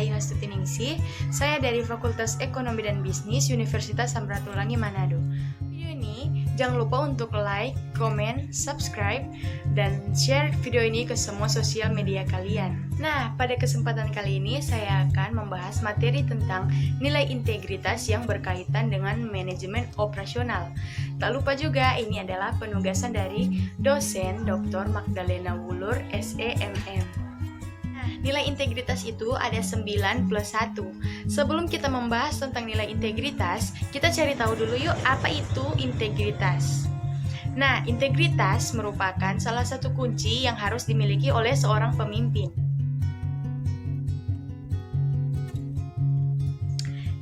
Ayu Astuti-Ningsih. Saya dari Fakultas Ekonomi dan Bisnis Universitas Samratulangi Manado. Video ini jangan lupa untuk like, komen, subscribe, dan share video ini ke semua sosial media kalian. Nah, pada kesempatan kali ini saya akan membahas materi tentang nilai integritas yang berkaitan dengan manajemen operasional. Tak lupa juga ini adalah penugasan dari dosen Dr. Magdalena Wulur, SEMM. Nilai integritas itu ada 9 plus 1. Sebelum kita membahas tentang nilai integritas, kita cari tahu dulu yuk apa itu integritas. Nah, integritas merupakan salah satu kunci yang harus dimiliki oleh seorang pemimpin.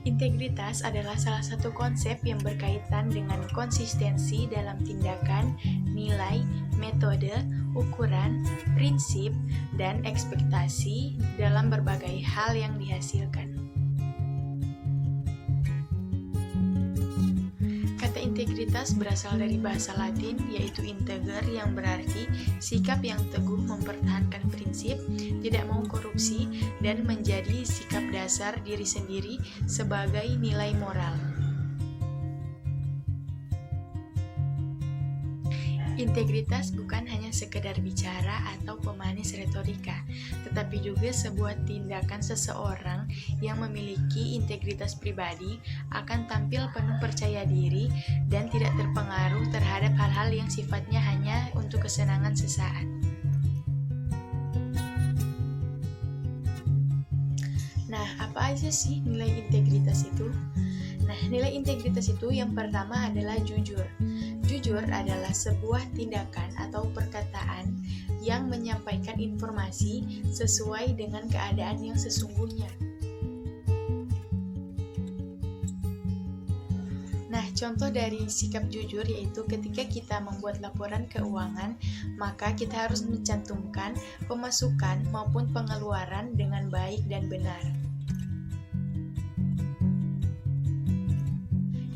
Integritas adalah salah satu konsep yang berkaitan dengan konsistensi dalam tindakan, nilai, metode, ukuran, prinsip, dan ekspektasi dalam berbagai hal yang dihasilkan. Kata integritas berasal dari bahasa Latin, yaitu integer, yang berarti sikap yang teguh mempertahankan prinsip, tidak mau korupsi, dan menjadi sikap dasar diri sendiri sebagai nilai moral. Integritas bukan hanya sekedar bicara atau pemanis retorika, tetapi juga sebuah tindakan seseorang yang memiliki integritas pribadi akan tampil penuh percaya diri dan tidak terpengaruh terhadap hal-hal yang sifatnya hanya untuk kesenangan sesaat. Nah, apa aja sih nilai integritas itu? Nah, nilai integritas itu yang pertama adalah jujur. Jujur adalah sebuah tindakan atau perkataan yang menyampaikan informasi sesuai dengan keadaan yang sesungguhnya. Nah, contoh dari sikap jujur yaitu ketika kita membuat laporan keuangan, maka kita harus mencantumkan pemasukan maupun pengeluaran dengan baik dan benar.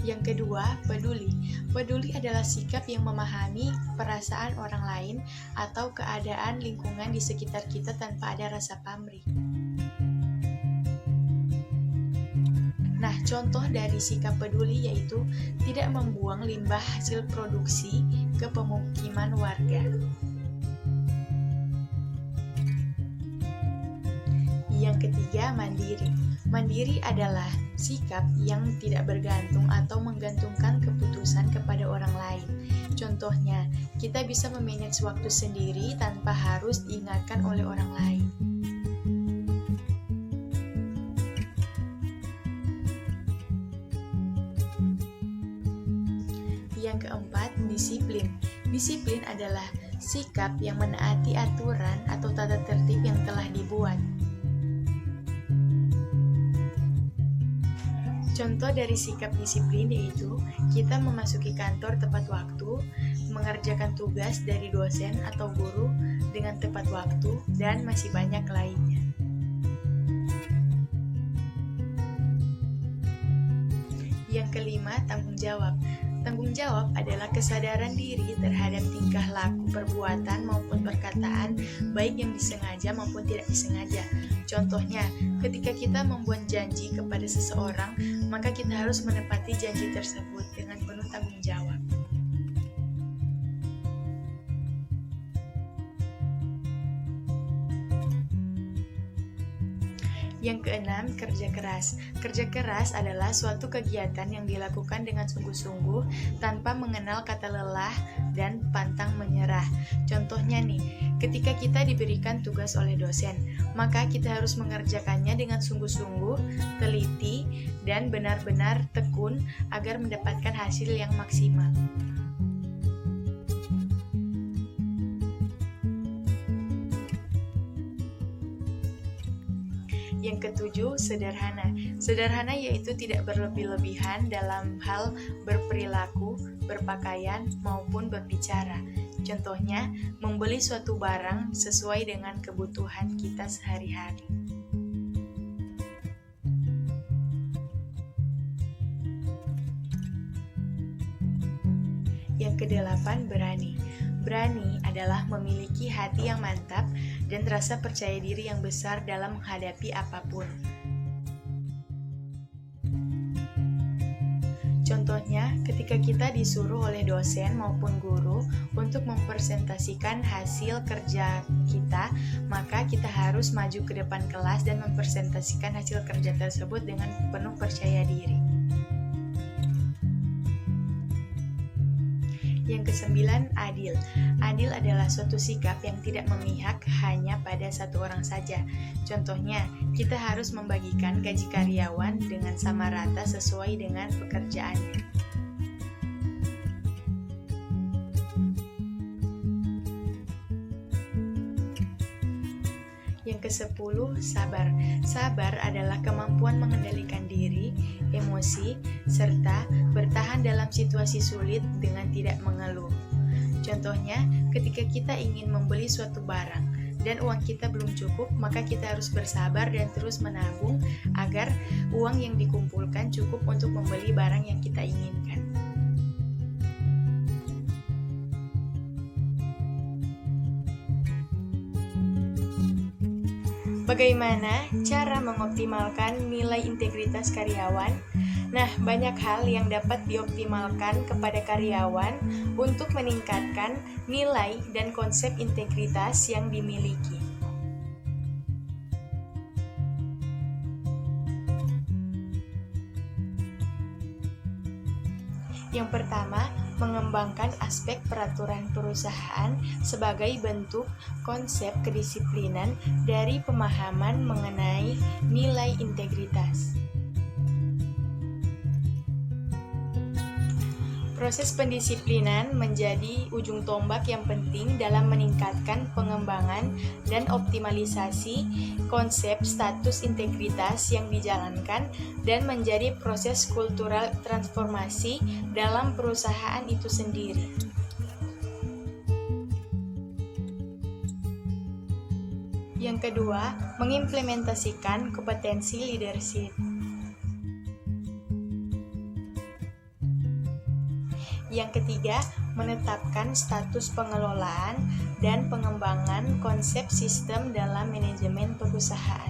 Yang kedua, peduli. Peduli adalah sikap yang memahami perasaan orang lain atau keadaan lingkungan di sekitar kita tanpa ada rasa pamrih. Nah, contoh dari sikap peduli yaitu tidak membuang limbah hasil produksi ke pemukiman warga. Yang ketiga, mandiri. Mandiri adalah sikap yang tidak bergantung atau menggantungkan keputusan kepada orang lain. Contohnya, kita bisa memanage waktu sendiri tanpa harus diingatkan oleh orang lain. Yang keempat, disiplin. Disiplin adalah sikap yang menaati aturan atau tata tertib yang telah dibuat. Contoh dari sikap disiplin yaitu kita memasuki kantor tepat waktu, mengerjakan tugas dari dosen atau guru dengan tepat waktu, dan masih banyak lainnya. Yang kelima, tanggung jawab. Tanggung jawab adalah kesadaran diri terhadap tingkah laku, perbuatan maupun perkataan, baik yang disengaja maupun tidak disengaja. Contohnya, ketika kita membuat janji kepada seseorang, maka kita harus menepati janji tersebut dengan penuh tanggung jawab. Yang keenam, kerja keras. Kerja keras adalah suatu kegiatan yang dilakukan dengan sungguh-sungguh tanpa mengenal kata lelah dan pantang menyerah. Contohnya nih, ketika kita diberikan tugas oleh dosen, maka kita harus mengerjakannya dengan sungguh-sungguh, teliti, dan benar-benar tekun agar mendapatkan hasil yang maksimal. Yang ketujuh, sederhana. Sederhana yaitu tidak berlebih-lebihan dalam hal berperilaku, berpakaian, maupun berbicara. Contohnya, membeli suatu barang sesuai dengan kebutuhan kita sehari-hari. Yang kedelapan, berani. Berani adalah memiliki hati yang mantap dan rasa percaya diri yang besar dalam menghadapi apapun. Contohnya, ketika kita disuruh oleh dosen maupun guru untuk mempresentasikan hasil kerja kita, maka kita harus maju ke depan kelas dan mempresentasikan hasil kerja tersebut dengan penuh percaya diri. Yang kesembilan, adil. Adil adalah suatu sikap yang tidak memihak hanya pada satu orang saja. Contohnya, kita harus membagikan gaji karyawan dengan sama rata sesuai dengan pekerjaannya. Yang ke-10, sabar. Sabar adalah kemampuan mengendalikan diri, emosi, serta bertahan dalam situasi sulit dengan tidak mengeluh. Contohnya, ketika kita ingin membeli suatu barang dan uang kita belum cukup, maka kita harus bersabar dan terus menabung agar uang yang dikumpulkan cukup untuk membeli barang yang kita inginkan. Bagaimana cara mengoptimalkan nilai integritas karyawan? Nah, banyak hal yang dapat dioptimalkan kepada karyawan untuk meningkatkan nilai dan konsep integritas yang dimiliki. Yang pertama, mengembangkan aspek peraturan perusahaan sebagai bentuk konsep kedisiplinan dari pemahaman mengenai nilai integritas. Proses pendisiplinan menjadi ujung tombak yang penting dalam meningkatkan pengembangan dan optimalisasi konsep status integritas yang dijalankan dan menjadi proses kultural transformasi dalam perusahaan itu sendiri. Yang kedua, mengimplementasikan kompetensi leadership. Yang ketiga, menetapkan status pengelolaan dan pengembangan konsep sistem dalam manajemen perusahaan.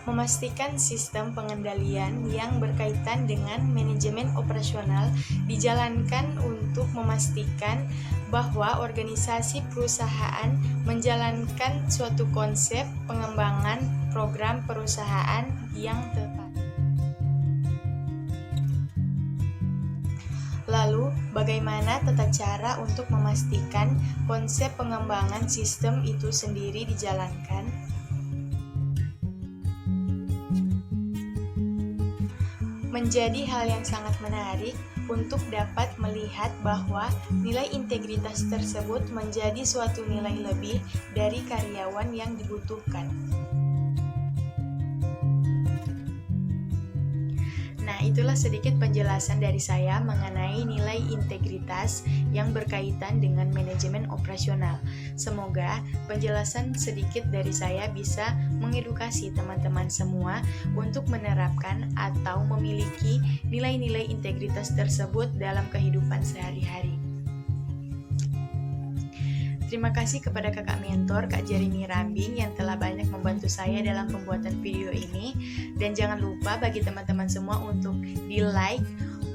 Memastikan sistem pengendalian yang berkaitan dengan manajemen operasional dijalankan untuk memastikan bahwa organisasi perusahaan menjalankan suatu konsep pengembangan program perusahaan yang tepat. Lalu, bagaimana tata cara untuk memastikan konsep pengembangan sistem itu sendiri dijalankan? Menjadi hal yang sangat menarik untuk dapat melihat bahwa nilai integritas tersebut menjadi suatu nilai lebih dari karyawan yang dibutuhkan. Nah, itulah sedikit penjelasan dari saya mengenai nilai integritas yang berkaitan dengan manajemen operasional. Semoga penjelasan sedikit dari saya bisa mengedukasi teman-teman semua untuk menerapkan atau memiliki nilai-nilai integritas tersebut dalam kehidupan sehari-hari. Terima kasih kepada kakak mentor, Kak Jeremy Rambing yang telah banyak membantu saya dalam pembuatan video ini. Dan jangan lupa bagi teman-teman semua untuk di-like,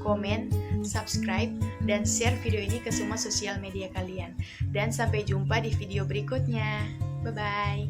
komen, subscribe, dan share video ini ke semua sosial media kalian. Dan sampai jumpa di video berikutnya. Bye-bye.